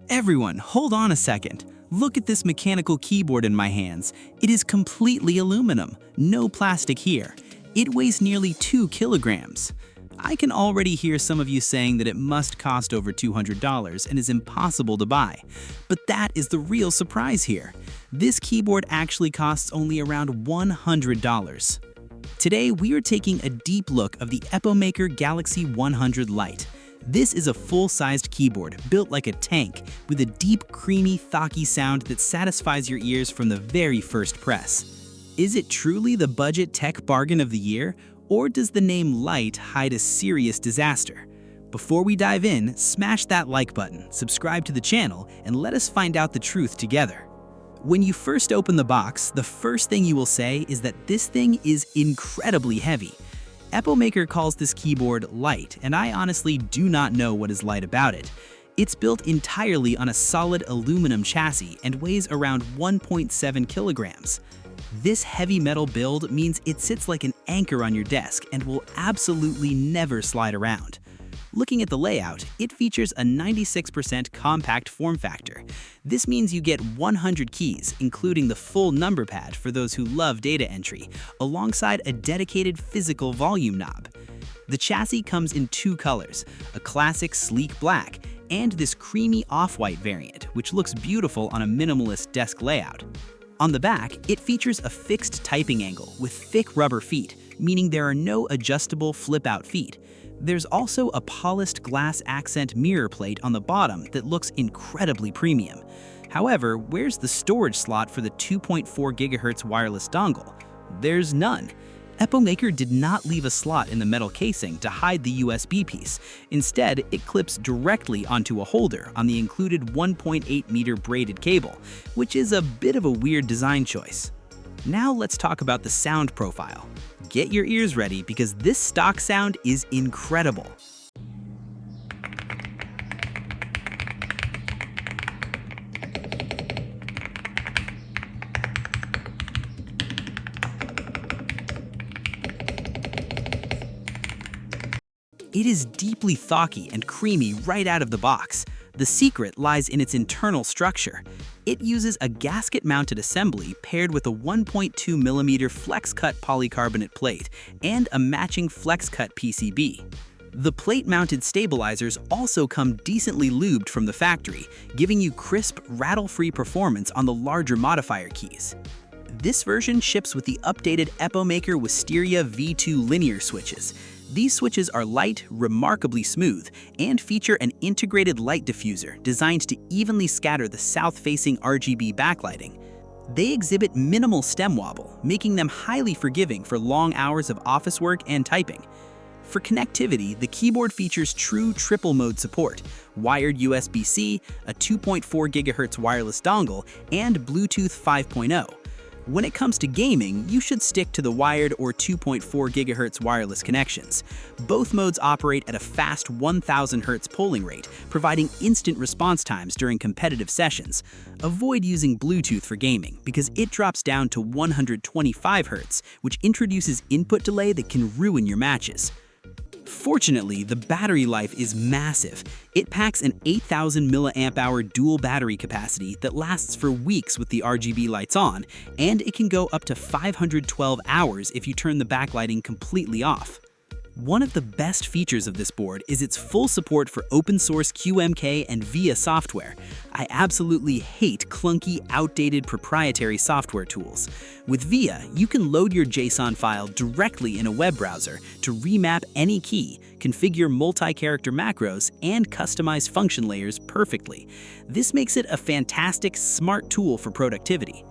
Everyone, hold on a second. Look at this mechanical keyboard in my hands. It is completely aluminum, no plastic here. It weighs nearly 2 kilograms. I can already hear some of you saying that it must cost over $200 and is impossible to buy. But that is the real surprise here. This keyboard actually costs only around $100. Today, we are taking a deep look of the Epomaker Galaxy 100 Lite. This is a full-sized keyboard built like a tank with a deep, creamy, thocky sound that satisfies your ears from the very first press. Is it truly the budget tech bargain of the year, or does the name Lite hide a serious disaster? Before we dive in, smash that like button, subscribe to the channel, and let us find out the truth together. When you first open the box, the first thing you will say is that this thing is incredibly heavy. Epomaker calls this keyboard light, and I honestly do not know what is light about it. It's built entirely on a solid aluminum chassis and weighs around 1.7 kilograms. This heavy metal build means it sits like an anchor on your desk and will absolutely never slide around. Looking at the layout, it features a 96% compact form factor. This means you get 100 keys, including the full number pad for those who love data entry, alongside a dedicated physical volume knob. The chassis comes in two colors, a classic sleek black and this creamy off-white variant, which looks beautiful on a minimalist desk layout. On the back, it features a fixed typing angle with thick rubber feet, meaning there are no adjustable flip-out feet. There's also a polished glass accent mirror plate on the bottom that looks incredibly premium. However, where's the storage slot for the 2.4 GHz wireless dongle? There's none. Epomaker did not leave a slot in the metal casing to hide the USB piece. Instead, it clips directly onto a holder on the included 1.8-meter braided cable, which is a bit of a weird design choice. Now let's talk about the sound profile. Get your ears ready because this stock sound is incredible. It is deeply thocky and creamy right out of the box. The secret lies in its internal structure. It uses a gasket-mounted assembly paired with a 1.2mm flex-cut polycarbonate plate and a matching flex-cut PCB. The plate-mounted stabilizers also come decently lubed from the factory, giving you crisp, rattle-free performance on the larger modifier keys. This version ships with the updated Epomaker Wisteria V2 linear switches. These switches are light, remarkably smooth, and feature an integrated light diffuser designed to evenly scatter the south-facing RGB backlighting. They exhibit minimal stem wobble, making them highly forgiving for long hours of office work and typing. For connectivity, the keyboard features true triple mode support, wired USB-C, a 2.4 GHz wireless dongle, and Bluetooth 5.0. When it comes to gaming, you should stick to the wired or 2.4 GHz wireless connections. Both modes operate at a fast 1000 Hz polling rate, providing instant response times during competitive sessions. Avoid using Bluetooth for gaming because it drops down to 125 Hz, which introduces input delay that can ruin your matches. Fortunately, the battery life is massive. It packs an 8,000 mAh dual battery capacity that lasts for weeks with the RGB lights on, and it can go up to 512 hours if you turn the backlighting completely off. One of the best features of this board is its full support for open source QMK and VIA software. I absolutely hate clunky, outdated proprietary software tools. With VIA, you can load your JSON file directly in a web browser to remap any key, configure multi-character macros, and customize function layers perfectly. This makes it a fantastic, smart tool for productivity.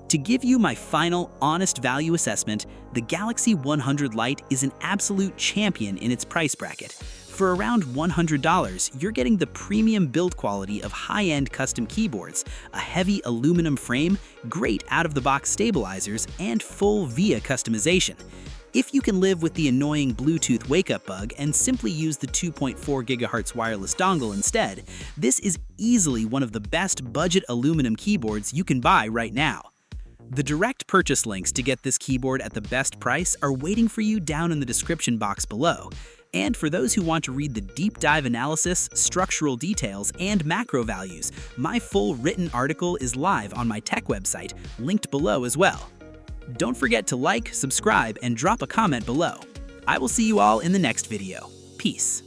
To give you my final, honest value assessment, the Galaxy 100 Lite is an absolute champion in its price bracket. For around $100, you're getting the premium build quality of high-end custom keyboards, a heavy aluminum frame, great out-of-the-box stabilizers, and full VIA customization. If you can live with the annoying Bluetooth wake-up bug and simply use the 2.4 GHz wireless dongle instead, this is easily one of the best budget aluminum keyboards you can buy right now. The direct purchase links to get this keyboard at the best price are waiting for you down in the description box below. And for those who want to read the deep dive analysis, structural details, and macro values, my full written article is live on my tech website, linked below as well. Don't forget to like, subscribe, and drop a comment below. I will see you all in the next video. Peace.